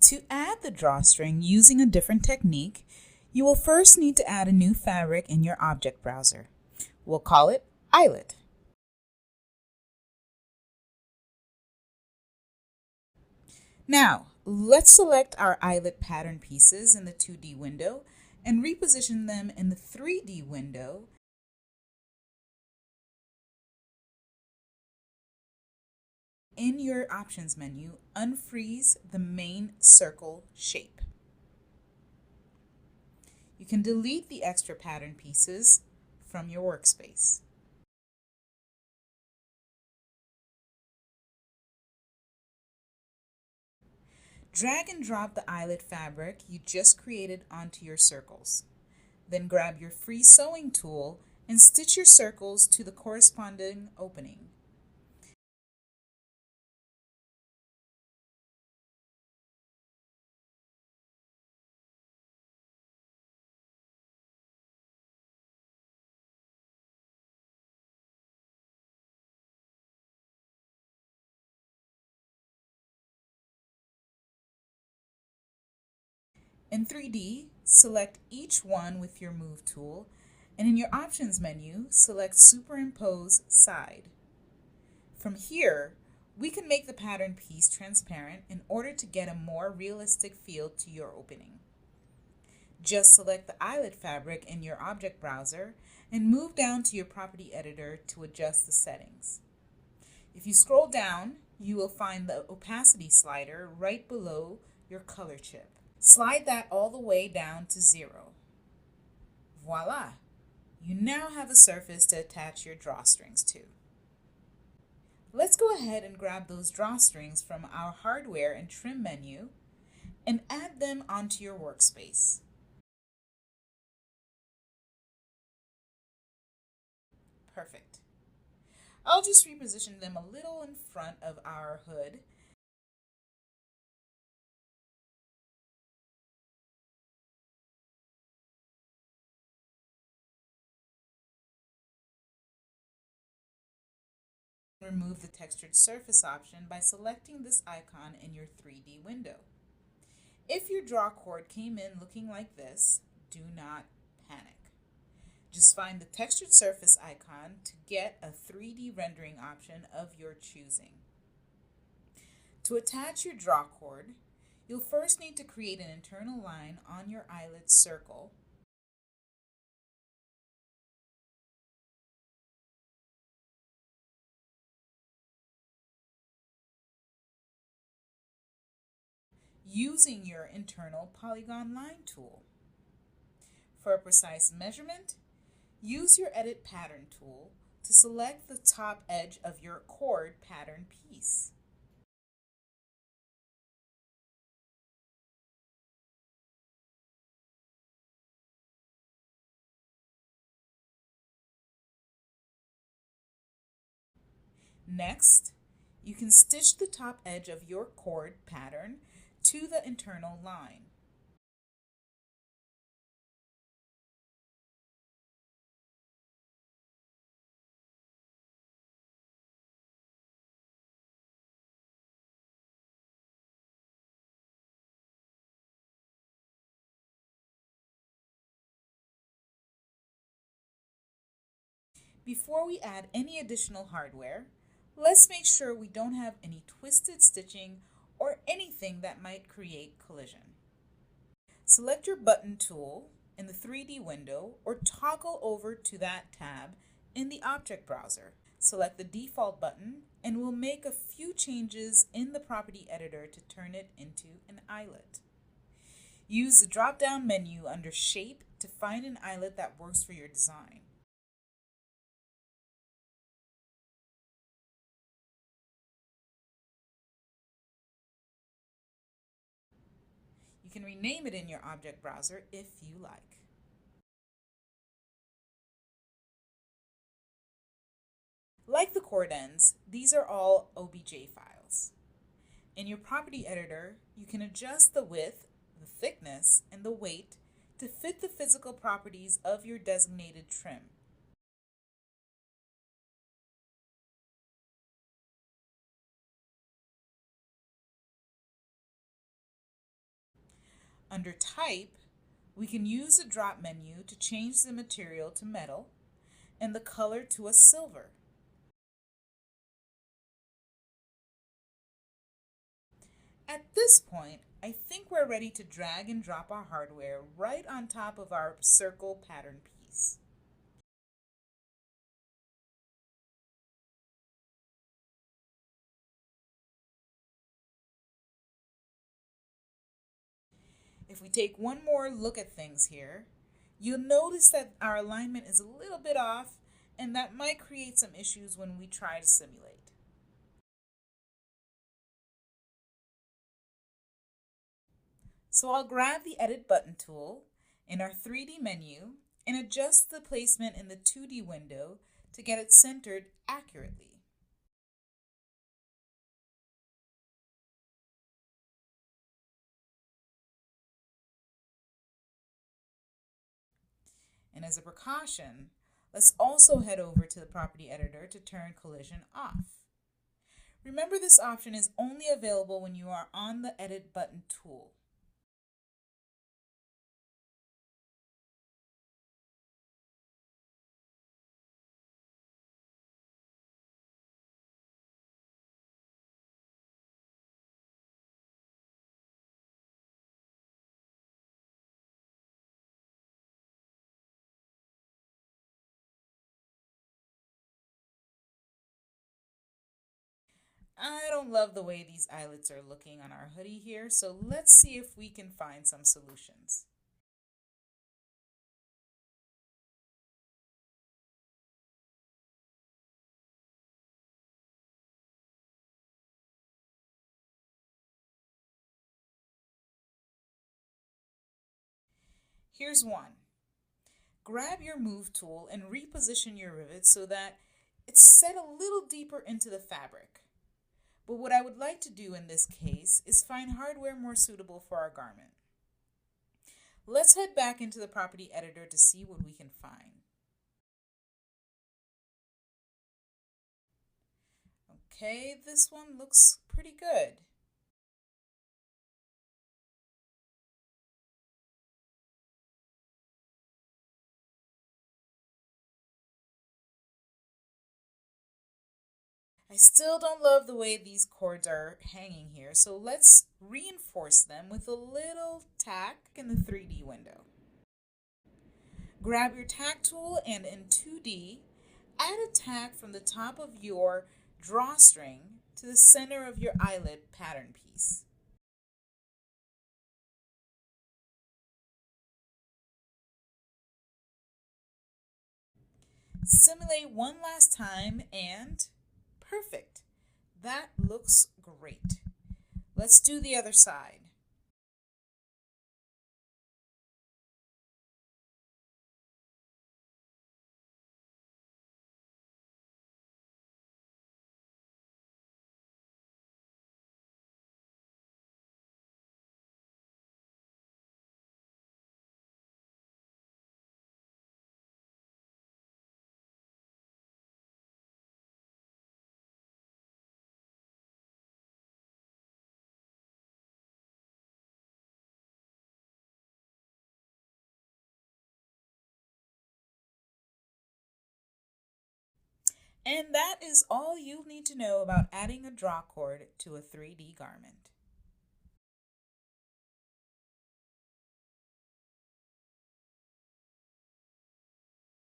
To add the drawstring using a different technique, you will first need to add a new fabric in your object browser. We'll call it Eyelet. Now, let's select our eyelet pattern pieces in the 2D window and reposition them in the 3D window. In your options menu, unfreeze the main circle shape. You can delete the extra pattern pieces from your workspace. Drag and drop the eyelet fabric you just created onto your circles. Then grab your free sewing tool and stitch your circles to the corresponding opening. In 3D, select each one with your Move tool, and in your Options menu, select Superimpose Side. From here, we can make the pattern piece transparent in order to get a more realistic feel to your opening. Just select the eyelet fabric in your object browser and move down to your property editor to adjust the settings. If you scroll down, you will find the opacity slider right below your color chip. Slide that all the way down to 0. Voila! You now have a surface to attach your drawstrings to. Let's go ahead and grab those drawstrings from our Hardware and Trim menu and add them onto your workspace. Perfect. I'll just reposition them a little in front of our hood. Remove the textured surface option by selecting this icon in your 3D window. If your draw cord came in looking like this, do not panic. Just find the textured surface icon to get a 3D rendering option of your choosing. To attach your draw cord, you'll first need to create an internal line on your eyelet circle. Using your internal polygon line tool. For a precise measurement, use your Edit Pattern tool to select the top edge of your cord pattern piece. Next, you can stitch the top edge of your cord pattern to the internal line. Before we add any additional hardware, let's make sure we don't have any twisted stitching or anything that might create collision. Select your button tool in the 3D window or toggle over to that tab in the object browser. Select the default button and we'll make a few changes in the property editor to turn it into an eyelet. Use the drop-down menu under Shape to find an eyelet that works for your design. You can rename it in your object browser if you like. Like the cord ends, these are all OBJ files. In your property editor, you can adjust the width, the thickness, and the weight to fit the physical properties of your designated trim. Under Type, we can use the drop menu to change the material to metal and the color to a silver. At this point, I think we're ready to drag and drop our hardware right on top of our circle pattern piece. If we take one more look at things here, you'll notice that our alignment is a little bit off, and that might create some issues when we try to simulate. So I'll grab the Edit button tool in our 3D menu and adjust the placement in the 2D window to get it centered accurately. And as a precaution, let's also head over to the property editor to turn collision off. Remember, this option is only available when you are on the Edit button tool. I don't love the way these eyelets are looking on our hoodie here, so let's see if we can find some solutions. Here's one. Grab your move tool and reposition your rivet so that it's set a little deeper into the fabric. But what I would like to do in this case is find hardware more suitable for our garment. Let's head back into the property editor to see what we can find. Okay, this one looks pretty good. I still don't love the way these cords are hanging here, so let's reinforce them with a little tack in the 3D window. Grab your tack tool and in 2D, add a tack from the top of your drawstring to the center of your eyelet pattern piece. Simulate one last time and perfect. That looks great. Let's do the other side. And that is all you'll need to know about adding a draw cord to a 3D garment.